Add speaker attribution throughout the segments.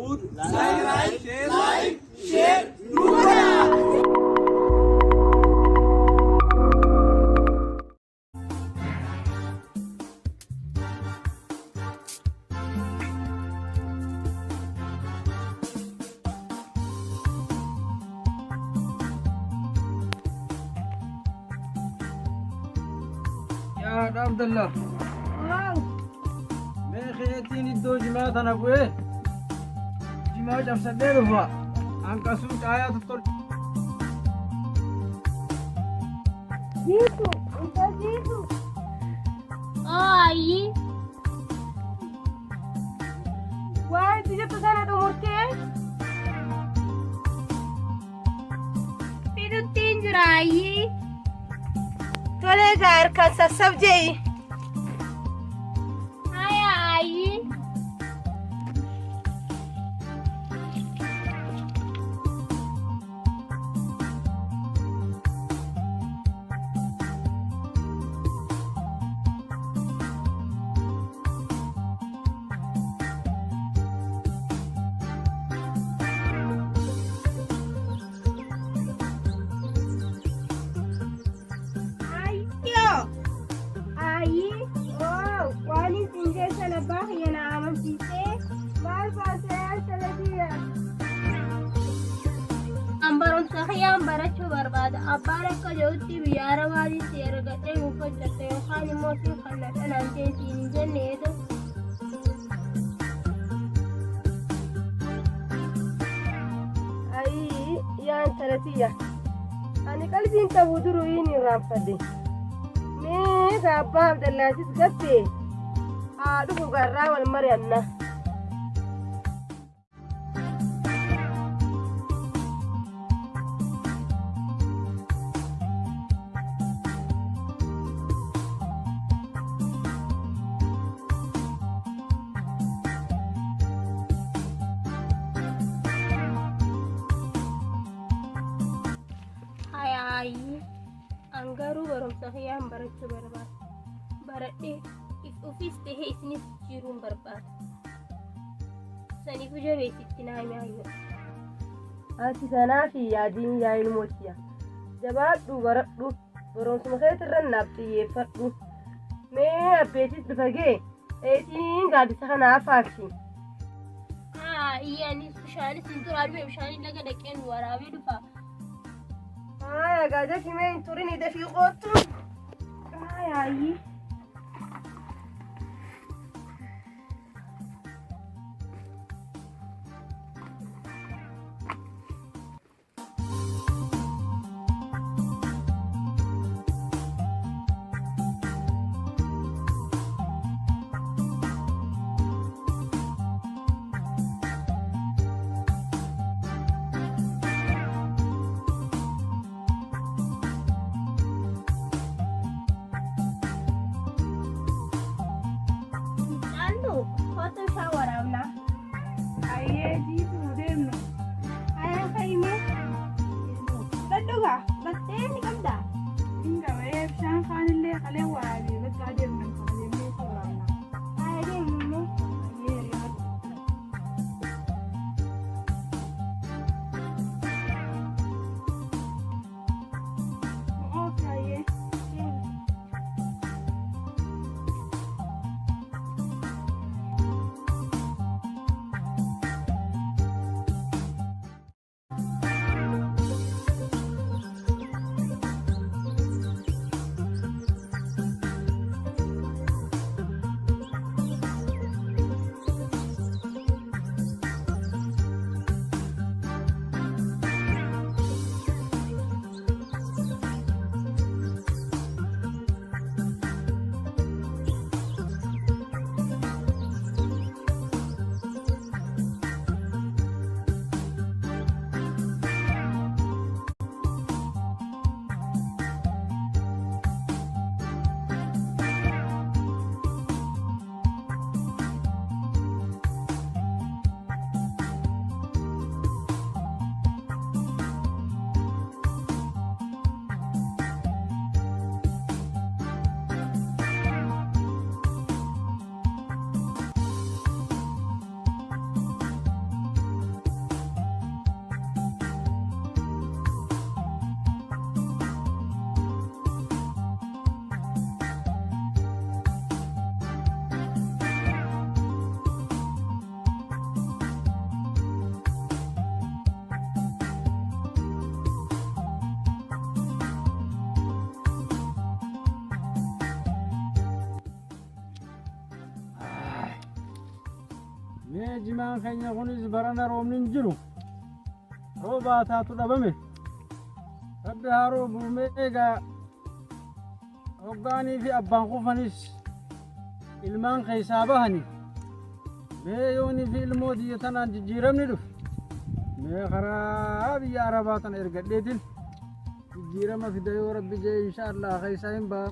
Speaker 1: Food, like, share,
Speaker 2: يا عبد الله ما خيتيني الدو جماعة أنا أبوي جماعة جمسة بيبوا عن كسوك آيات الطول
Speaker 3: جيتو انت جيتو اي واحد جبت سنة مرتين في تنجراي تولي غير كسر سبجي هاي اي Ambaron sakhiyaan barachuu barbaada. Abbaan akka jedhutti biyya Arabaatiin seera gadhee muuffachatte yookaan immoo siin kalladhan hanteetiin hin jenneetu. Ayii yaan salatiyya. Ani qalbiin qabu duruu hin irraanfadhe. Mee ka abbaa Abdallaasis gabbee haa dhufu garraa wal mari'anna. Anggaru barumsa khiyaan barachuu barbaada. Baradhee ofiis tahee isinis jiruun barbaada. Saniifuu jabeessitti naa himi hayyo. Ati kanaaf yaadiin yaa ilmootiya. Jabaadhu baradhu barumsuma keetirra naaf xiyyeeffadhu. Mee abbeetis dhufa gee eetiin gaaddisa kanaaf faakshi. Iyyaanis bishaanis hin turaadhu bishaaniin laga dhaqeen waraabee dhufa. يا قاعدة في مين توريني ده في قطر يا عيي foto shower amna aye jitu demno aya kaime daduga batte ni kamda inga we shan khanille khale warabi bas qadir min khale me sorana aye demno aye riyad okay
Speaker 2: Mee jimaan keenya kunis barana roobni hin jiru. Roobaa taatu dhabame. Rabbi haa roobu mee egaa hoggaanii fi abbaan kufanis ilmaan keessaa bahani. Mee yoonii fi ilmoo biyya tanaan jijjiiramni dhufu. Mee karaa biyya Arabaa tana ergadheetiin jijjiirama fida yoo Rabbi jee inshaallah keessaa hin ba'a.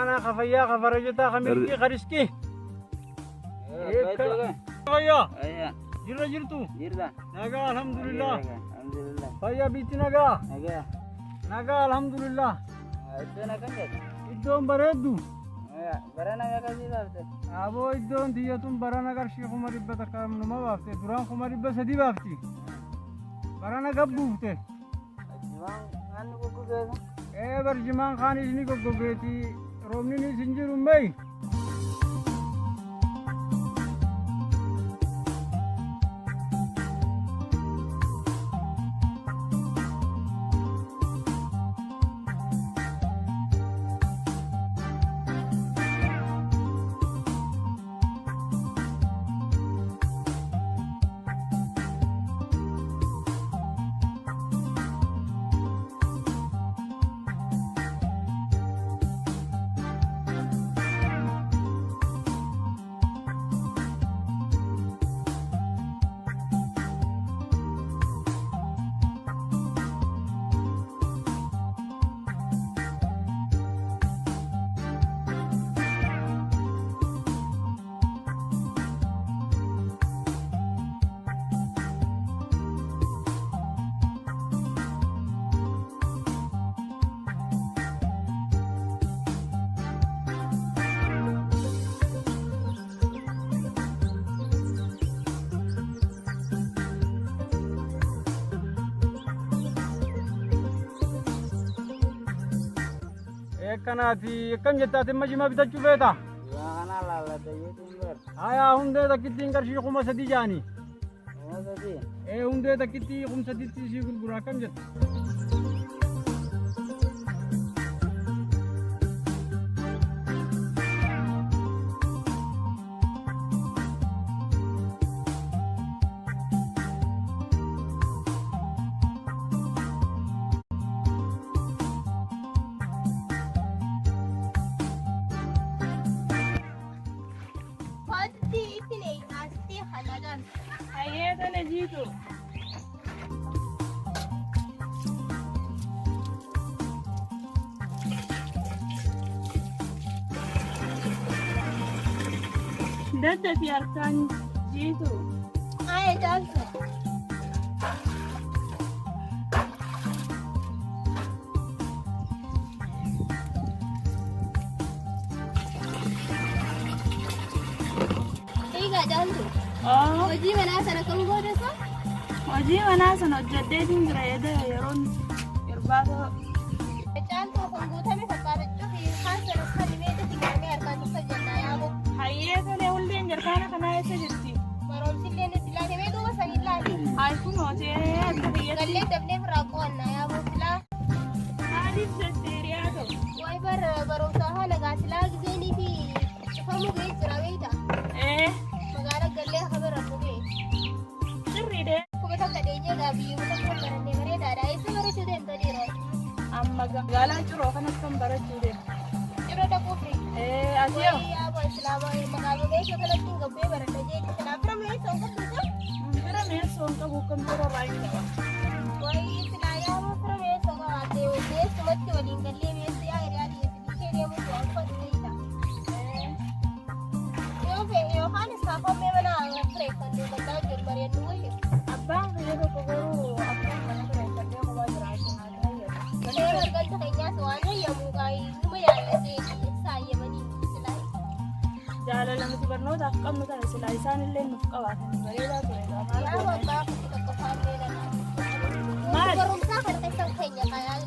Speaker 2: أنا خفيا خفرجتا خميرتي خريسكي. خفيا. جرا جرتو. جرا. نجا الحمد لله. الحمد لله. خفيا بيتي نجا. نجا. نجا الحمد لله. إدون أكنجت. إدون بردو. برana كذي بافته. أبو إدون دياتون برana كرشي خمر إبّة كام نما بافته. دران خمر إبّة سدي بافتي. برana كبوفته. جمان خان كوكوبيتا. برجمان خان إسني كوكوبيتي. Romni ni sinjiru mai. Kanati kam jetta temma jima bitachuu feeta?
Speaker 1: Kana laalladha yeetiin bar.
Speaker 2: Haya hundee takkittiin qarshii kuma sadii jaani.
Speaker 1: Kuma sadii?
Speaker 2: Hundee takkitti kuma sadiitti isii gurguraa kam jetta?
Speaker 3: Jitu. Dada biarkan jitu. Ayo jalan. Tiga jalan tu. Oh. Hojii manaa sana kan godhasa? Hojii manaa sana hojjedheetiin jira yeroon irbaata. Caaltuu kun guutame fakkaatachuu fi kaan sana kan meeshaa xiqqaamee harkaan tokko jennaa yaabu. Hayyee tolee hulleen jarkaana kanaa eessa jirti? Baroomsillee silaa himee duuba sanii laati. Hayi kun hootee akka fayyadu. Gallee dabnee biraa qo'annaa yaabu silaa. Maaliif jetteeriyaa ta'u? Wayi baroomsaa haala gaasilaa giseenii fi cufamuu ga'ee jira beekta. Gallee khabara tuge sirride kuma takka deenye gaabii kuma takka barannee bareedaadha eessa barachuu deemta dhiiroo amma magaalaa ciroo kanas kan barachuu deemta ciroo dhaquufi asiyoo yaaba islaamaa magaalaa beeksa kanatti hin gabbee baradha jecha kanaaf bira meesoo hin qabdu bira meesoo hin qabu kan biroo baay'ee qaba wayi silaa yaaba bira meesoo qabaatee meessumatti waliin gallee meessi yaa hiriyaa dhiyeessi ishee deemuu waan fadhu Yohan siapa memang mereka dia kata jembaran dua ya. Abang dia tu kau abang mana tu mereka dia kau belajar aja ada ya. Kalau harga tu kayaknya soalnya yang mukai lumayan lah sih saya mani.
Speaker 4: barnootaaf qabnu kana silaa isaan illee nuuf qabaatan bareedaa ture maal
Speaker 5: barumsaa kan keessan keenya kayaa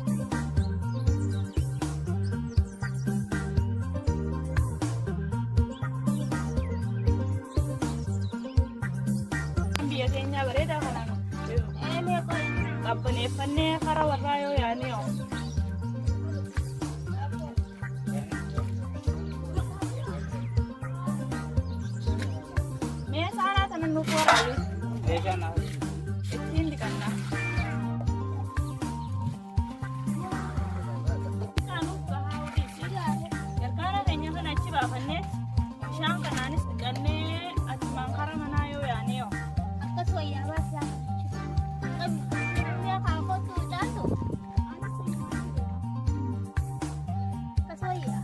Speaker 4: biyya keenya bareedaa kanaan qabbaneeffannee karaa warraa yoo yaane yoo mee saanaa tanan nuuf waraabe ittiin dhiqannaa jarkaana keenya kana achi baafannee bishaan kanaanis dhiqannee achumaan karaa manaa yoo yaane yoo
Speaker 5: akkas wayyaa baasaa biyya kaakootu caalu akkas wayyaa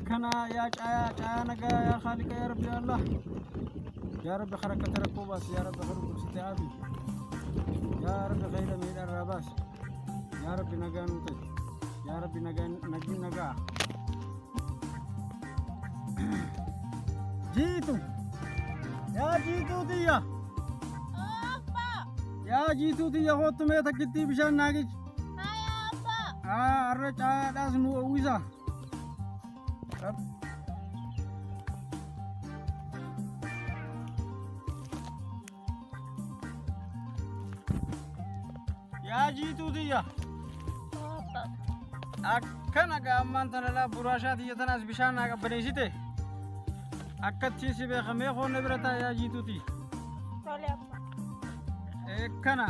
Speaker 2: كنا يا نجا يا خالق يا رب يا الله يا رب خركة ركوباس يا رب خركة ستعابي يا رب خير من الرباس يا رب نجا نوتي يا رب نجا جيتو يا جيتو ديا يا جيتو ديا هوت ميتا كتي بشان ناجي الرجع لازم ويزا يا جيتو ديا أكنا كأمان تنالا براشات يتناس بشان ناقة بنيسيته أكتشي سبي خمي خون نبرتا يا جيتو دي أكنا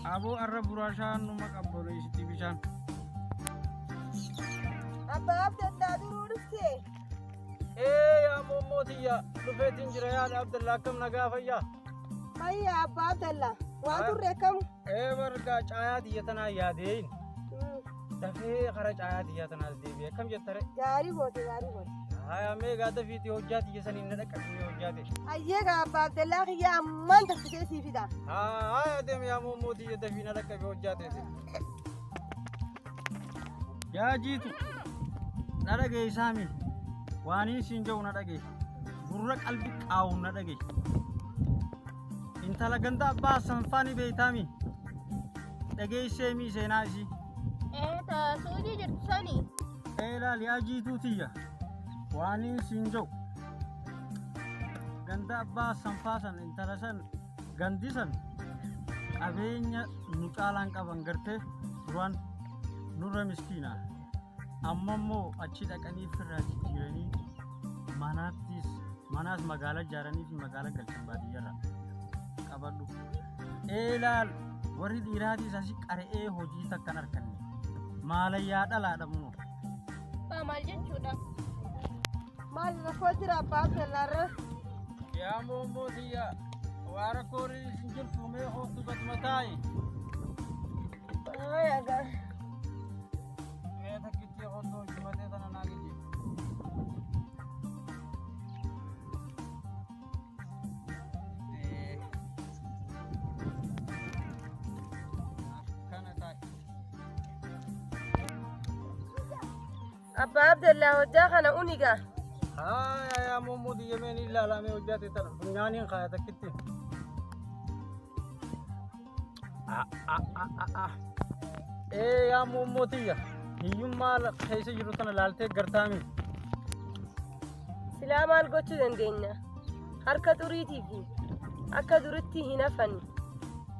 Speaker 2: أبو أرب براشان نمك أبو نيسيتي بشان
Speaker 3: أبا عبد الله دورتي
Speaker 2: إيه يا موموتي يا لفيتين جريان عبد الله كم نقافيا
Speaker 3: هيا أبا عبد الله وأنتم كم؟
Speaker 2: برجع عادي يتنا يادين دفي خرج عادي يتنا الدبي كم جتري
Speaker 3: جاري بوتي
Speaker 2: هاي أمي قاعدة في توجات يسني ندك توجاتي
Speaker 3: أيها أبا عبد الله يا أمان تفتيسي في ده
Speaker 2: هاي أدم يا مومودي يدفي ندك توجاتي يا جيتو ندك سامي واني سينجو ندك برك قلبك أو ندك إنت لقندا باسم فاني بيتامي دقي سيمي سيناسي
Speaker 5: تا سوجي جرت سوني
Speaker 2: لا ليا جيتو تيا واني سينجو غندا باسم فاسن إنت لسن غنديسن أبينيا نقالان كبنغرته روان نور مسكينة أمامو أشيد أكاني فراجي جيراني مناس مقالة جاراني في مقالة كالشن بادية kabadu elal warid iradi sasi qare hoji takkan arkanne malaya dala damu
Speaker 5: ba maljin chuda
Speaker 3: mal na fotira bakelar
Speaker 2: ya momo dia wara kori sinjil fume ho tubat matai
Speaker 3: ayaga
Speaker 2: eta kitti ho to jumate dana nagiji
Speaker 3: أبا عبد الله وداخنا أونيكا
Speaker 2: يا مومو دي يمين إلا لا مي وجاتي ترى بنيانين خايتك كتير يا مومو تيا يوم ما خيس يروتنا لالته غرتامي
Speaker 3: سلام القوتش دندينا حركة تريتي في أكدرتي هنا فني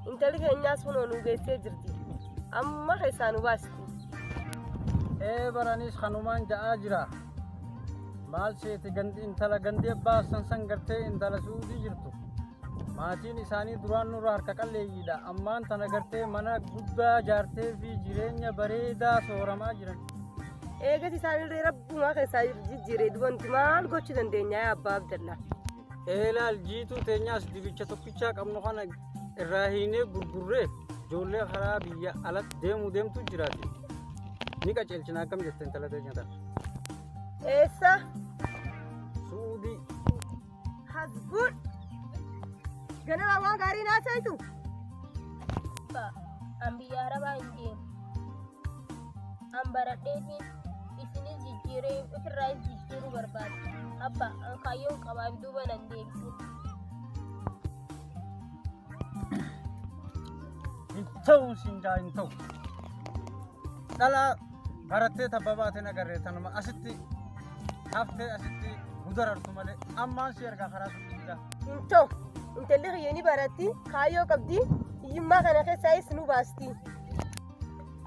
Speaker 3: أنت لك الناس هنا نوجيسي جرتي أما خيسانو باستي
Speaker 2: baranis khanuman jaa jira maal seeti gandi intala gandi abbaa san gartee intala suudii jirtu maatiin isaanii duraan nurra harka qalleeyyiidha ammaan tana gartee mana guddaa jaartee fi jireenya bareedaa sooramaa jiran
Speaker 3: eegati isaanii rabbumaa keessaa jijjiiree dubanti maal gochuu dandeenya yaa abbaa Abdallah
Speaker 2: laal jiituu teenyaas dibicha tokkichaa qabnu kana irraa hiinee gurgurree ijoollee karaa biyya alatti deemtu jiraati Nika chelchina kam jette intala teenyata
Speaker 3: Esa
Speaker 2: Suudi
Speaker 3: Hasbun Gana waan gaarii naa saytu
Speaker 5: ba ambiya araba indeen ambaradheetiin isinis jijjiiree ofirraa jijjiiruu barbaadu abba an kaayyoon qabaaf duuba nan deebisu
Speaker 2: Intau sinjaa intau Dala barattee tabbabaatiin agarree tanuma asitti haftee asitti gudarartu malee ammaan si ergaa karaa sun jira.
Speaker 3: Intalli xiyyeeni baratti kaayyoo qabdi hiyyummaa kana keessaa isinuu baasti.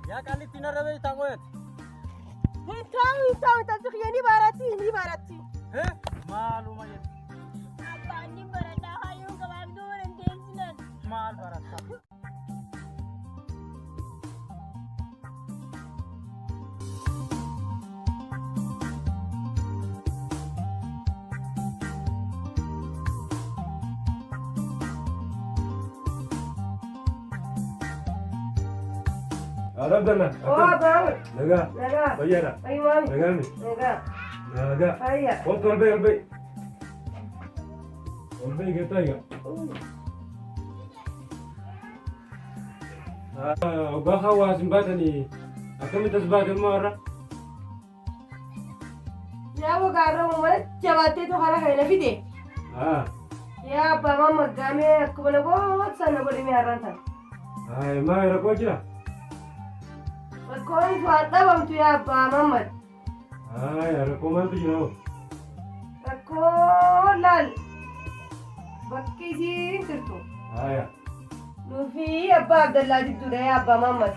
Speaker 2: Yaa qallitti narra beektaa qoyate.
Speaker 3: Intalli xiyyeeni baratti.
Speaker 2: Maaluma jette.
Speaker 5: abbaan ni baradhaa kaayyoon qabaaf duuba nan deebisinan
Speaker 2: Maal baratta?
Speaker 6: عبد الله
Speaker 3: باول
Speaker 6: نجا
Speaker 3: نجا
Speaker 6: بيانا
Speaker 3: أيوة
Speaker 6: نجامي نجا
Speaker 3: هيا
Speaker 6: قلت البي قطايا وبخوا سنباتني أكمل تسبات المرة
Speaker 3: يا وقارو مالك جواتي تخرج هنا في دي يا بابا مقامي كبنا قوت سنة بدي مهرانتا
Speaker 6: هاي ما يركوجنا
Speaker 3: كون فاتا بمتو يا أبا محمد
Speaker 6: هاي ركومان تجنو
Speaker 3: ركولال بكيسي ترتو
Speaker 6: هاي
Speaker 3: نوفي أبا عبد الله جدو يا أبا محمد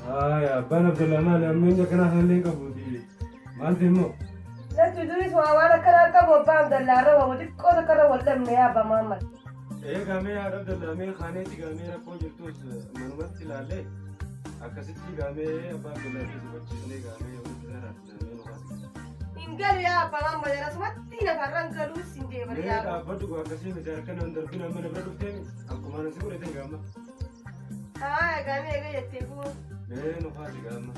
Speaker 6: هاي أبان عبد الله مالي أمين جكنا هلين كبودي ما تهمو
Speaker 3: لا تدري سواوانا كنا كم أبا عبد الله رو وتكو ذكر ولا من يا أبا محمد
Speaker 6: إيه كامي يا عبد الله مين خانتي كامي ركوجلتوس منوات تلالي أكاسيتي كامي أبا عبد الله جزء بتشيني كامي يوم تزارع
Speaker 3: إنقال يا أبا محمد أنا سمعت تينا فران قالوا سندي
Speaker 6: Beda abadu gua kasih bicara kan under pina mana berdu temi. Aku mana sih udah gama.
Speaker 3: Kami agak jatiku.
Speaker 6: No fasi gama.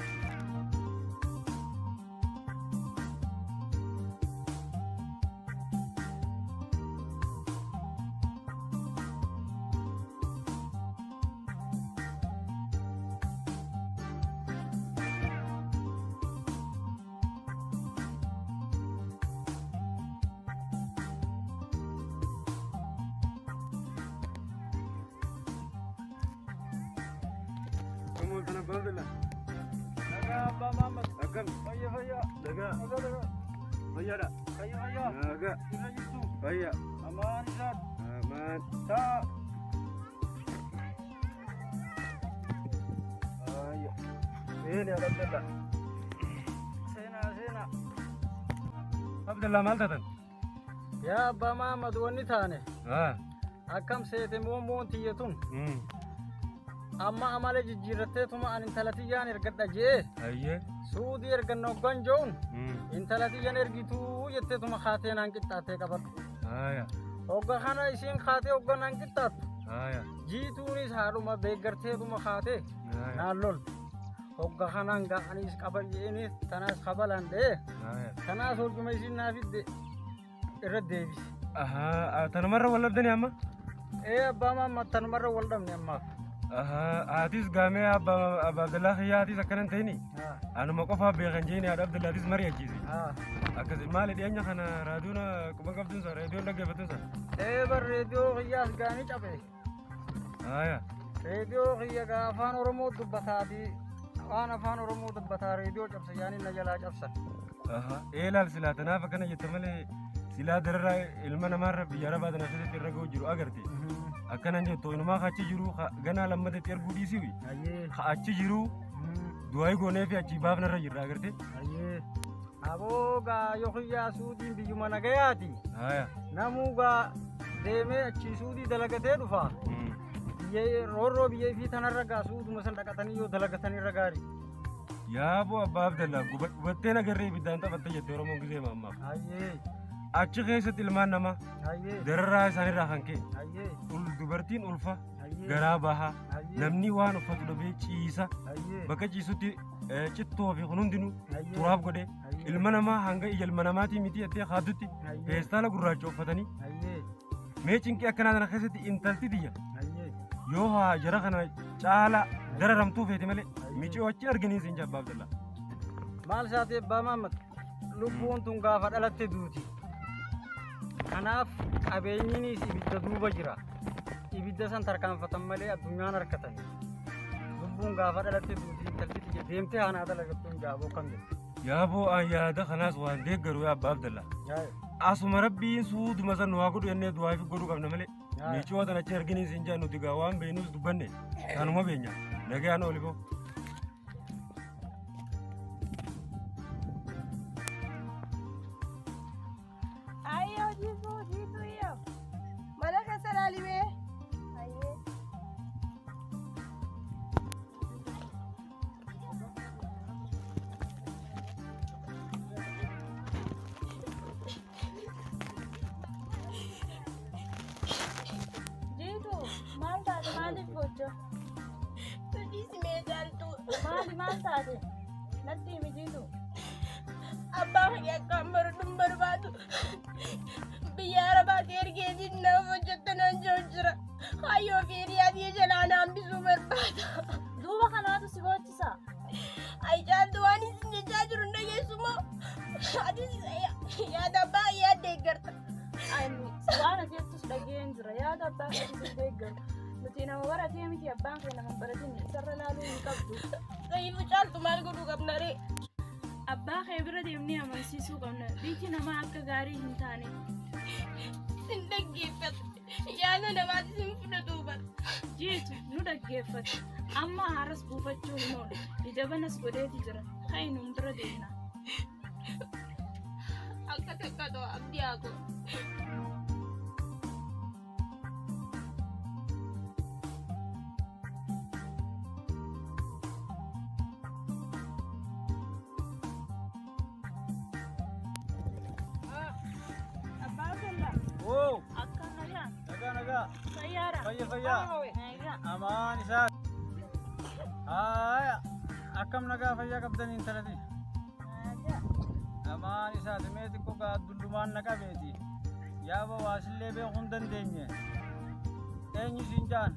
Speaker 6: Kamu tanah bawah lah.
Speaker 2: Naga Abba Muhammad.
Speaker 6: Agam.
Speaker 2: Faya faya.
Speaker 6: Daga.
Speaker 2: Naga.
Speaker 6: Faya dah.
Speaker 2: Faya faya.
Speaker 6: Naga.
Speaker 2: Jira jirtu.
Speaker 6: Faya.
Speaker 2: Aman Isad.
Speaker 6: Aman.
Speaker 2: Ta.
Speaker 6: Faya. Ini Abdullah.
Speaker 2: Sena.
Speaker 6: Abdullah mal tatan.
Speaker 2: Ya Abba Muhammad wanni taane. Akkam seete moon tiyyatun. Amma amale jijjiirratteetuma an intalatiyyaan ergadha jee
Speaker 6: Ayye.
Speaker 2: suudii ergannoo ganjoon intalatiyyaan ergituu jetteetuma kaatee naan qixxaattee qabadhu.
Speaker 6: Aya.
Speaker 2: Hogga kana isiin kaatee hogga naan qixxaattu
Speaker 6: Aya.
Speaker 2: jiituunis haadhuma deeggarteetuma kaatee naan lol. Hogga kanaan ga'aniis qaban jeeniis tanaas kabalaan dhee
Speaker 6: Aya.
Speaker 2: tanaas hojjuma isiin naafidde irra deebise.
Speaker 6: Tanumarra wal dhabdani amma?
Speaker 2: Abbaa Muhammad tanumarra wal dhabne ammaaf.
Speaker 6: Atis gamee abba Abdullah Khiyaatis akkanan ta'ini. Anuma qofaa beekan jeeni haadha Abdullaatis marii ajjiise. Akkasi maali dhiyeenya kana raadiyoon quba qabduun sa raadiyoon dhaggeeffattuun sa?
Speaker 2: Bar reediyoo kiyyaas gaanii cabe.
Speaker 6: Aya.
Speaker 2: Reediyoo kiyya gaa afaan Oromoo dubbataati. Waan afaan Oromoo dubbataa reediyoo cabsa yaani na jalaa cabsan.
Speaker 6: Eelaal silaa tanaaf akkana jette malee silaa dararraa ilma namaarra biyya arabaa tana keessatti irra ga'u jiru agarte. Akkanan jettu inumaa achi jiru ganaa lammadatti erguu dhiisiwi. Achi jiru du'aayi goonee fi achi baafnarra jirra agarte.
Speaker 2: Aboo gaa yoo kiyyaa suudiin biyyuma nagayaati. Namuu gaa deemee achi suudii dalagatee dhufa. Roorroo biyyee fi tanarra gaa suuduma san dhaqatanii yoo dalagatanii gaarii.
Speaker 6: Yaa boo abbaa Abdallaa gubattee nagarree ibiddaan taphatte jette Oromoon gisee maammaaf. Achi keessatti ilmaan namaa dararraa isaanirraa kan ka'e dubartiin ulfa garaa bahaa namni waan uffatu dhabee ciisa bakka ciisutti cittoo fi kun hundinuu turaaf godhe ilma namaa hanga ija ilma namaatii miti jettee haaddutti feestaala gurraacha uffatanii mee cinqii akkanaa kana keessatti intalti diyya yoo haa jara kana caala dararamtuu feete malee micoo achi arganii siin jabba Abdallaa.
Speaker 2: Maal isaati Abbaa Muhammad lubbuun tun gaafa dhalatte duuti. Kanaaf qabeenyinis ibidda duuba jira. Ibidda san tarkaanfatan malee addunyaan harkatan. Lubbuun gaafa dhalatte duuti intalti tiyya deemtee haanaa dalagattuun jaaboo kam jettu.
Speaker 6: Yaaboo an yaada kanaas waan deeggaru yaa Abbaa Abdallaa. Asuma rabbiin suuduma san waa godhu jennee du'aa fi godhuu qabna malee. Miicoo tan achi arganii siin jaa nuti gaa waan beenuus dubbanne kanuma beenya nagaan oli boo.
Speaker 4: Maal taate? Natti himi jiitu.
Speaker 5: Abbaan kiyya akkaan baruudhuun barbaadu. Biyya Arabaatti ergeetiin nama hojjettanaan jiru jira. Hayyoo fi hiriyaa jalaan hambisuu barbaada.
Speaker 4: Duuba kanaatu si gochisa.
Speaker 5: Ayyaantu waan isin jechaa jiru hin dhageessu moo? Atis yaada abbaa yaadda eeggarta.
Speaker 4: Waan ati jettus dhageen jira. Yaada abbaa keetis deeggarta. Nuti nama baratee miti abbaan kee nama baratin isarra laaluu hin qabdu.
Speaker 5: Sayyifu caaltu maal godhuu qabna ree?
Speaker 4: Abbaa kee bira deemnee amansiisuu qabna. Biyyi namaa akka gaarii hin taane.
Speaker 5: Hin dhaggeeffatu. Yaada namaatis hin fudhatu bara.
Speaker 4: Jiitu nu dhaggeeffatu. Amma haaras buufachuu hin oolu. Ija banas godheeti jira. Hayi nuun bira deemna.
Speaker 5: Akka takka ta'u abdii haa godhu.
Speaker 2: Wow!
Speaker 4: Akkam nagaa?
Speaker 2: Nagaa nagaa!
Speaker 4: Fayyaadha?
Speaker 2: Fayyaa!
Speaker 4: Nagaa.
Speaker 2: Amaan isaa! Haaya! Akkam nagaa fayyaa qabdanii intalati?
Speaker 4: Nagaa.
Speaker 2: Amaan isaati mee xiqqoo gaa dullumaan na qabeeti. Yaaba waasillee beekuu hin dandeenye. Eenyu siin jaan?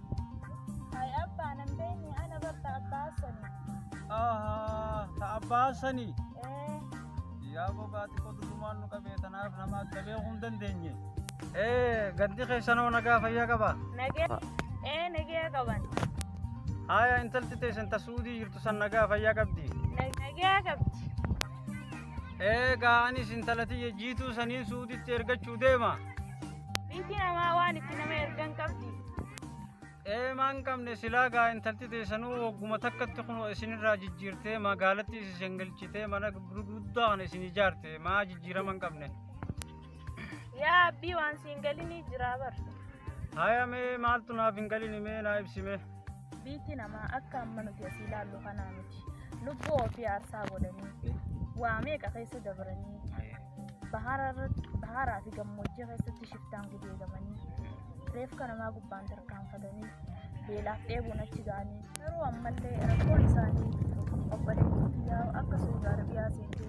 Speaker 4: Hai abbaan hin beekne ana barta abbaa sani.
Speaker 2: Ta abbaa sanii? Yaaba gaa xiqqoo dullumaan nu qabee tanaaf nama adda beekuu hin dandeenye. Gandi keessanoo nagaa fayyaa qabaa?
Speaker 4: Nagaa. Nagaa qaban.
Speaker 2: Haaya intalti teessan ta suudii jirtu san nagaa fayyaa qabdi?
Speaker 4: Nagaa qabdi.
Speaker 2: Egaa anis intalati jiituu saniin suuditti ergachuu deema.
Speaker 4: Biitii namaa waan itti nama ergan qabdi.
Speaker 2: Maan qabne silaa gaa intalti teessanuu wagguma takkatti kun isinirraa jijjiirtee magaalatti isin galchitee mana gurguddaa kana isin ijaarte maa jijjiiraman qabne.
Speaker 4: Yaa abbii waan siin galinii jira bar.
Speaker 2: Haaya mee maaltu naaf hin galini mee naa ibsime.
Speaker 4: Biitii namaa akka amma nuti asii ilaallu kanaa miti. Lubbuu ofii aarsaa godhanii. Waa meeqa keessa dabaranii baharaa fi gammoojjii keessatti shiftaan gudeedamanii reefka namaa gubbaan tarkaanfatanii beelaaf dheebuun achi ga'anii yeroo ammallee rakkoon isaanii obboleettii biyyaa akka Saudi Arabiyaa seentee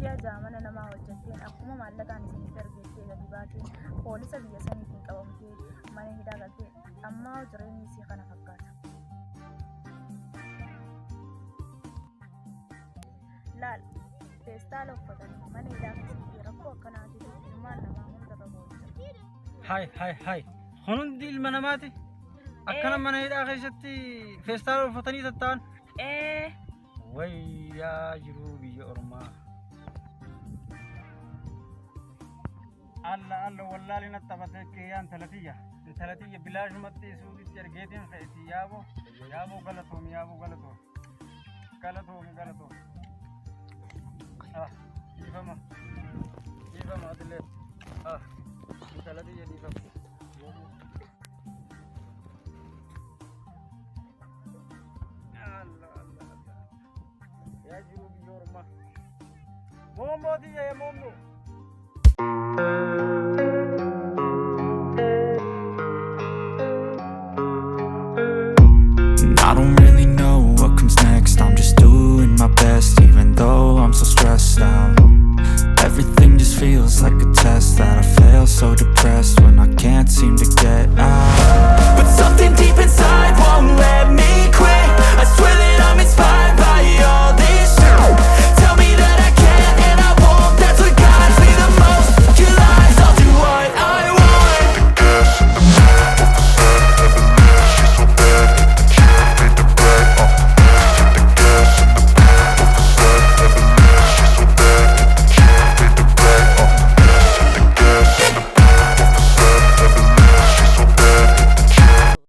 Speaker 4: ji'a jaamana namaa hojjetteen akkuma maallaqaan isinitti argeessee gadi baateen poolisa biyya saniitiin qabamtee mana hidhaa galtee ammaa jireenyi isii kana fakkaata. Laal. Feestaala uffatanii mana hidhaa keessatti rakkoo akkanaatiif ilmaan namaa hundarra boolcha.
Speaker 2: Hai! Kun hundi ilma namaati? Akkana mana hidhaa keessatti feestaala uffatanii tatta'an? Wayyaa jiruu biyya ormaa. Alla wallaalii natti taphatee keeyyaa intalatiyya. Intalatiyya bilaashumatti suuditti ergeetiin fe'iti yaaboo galatoomi. Difama atilee. Intalatiyya difama. Yaa jiruu biyya ormaa. Moomootiyya moomoo.
Speaker 7: I don't really know what comes next. I'm just doing my best, even though I'm so stressed out. Everything just feels like a test that I fail, so depressed when I can't seem to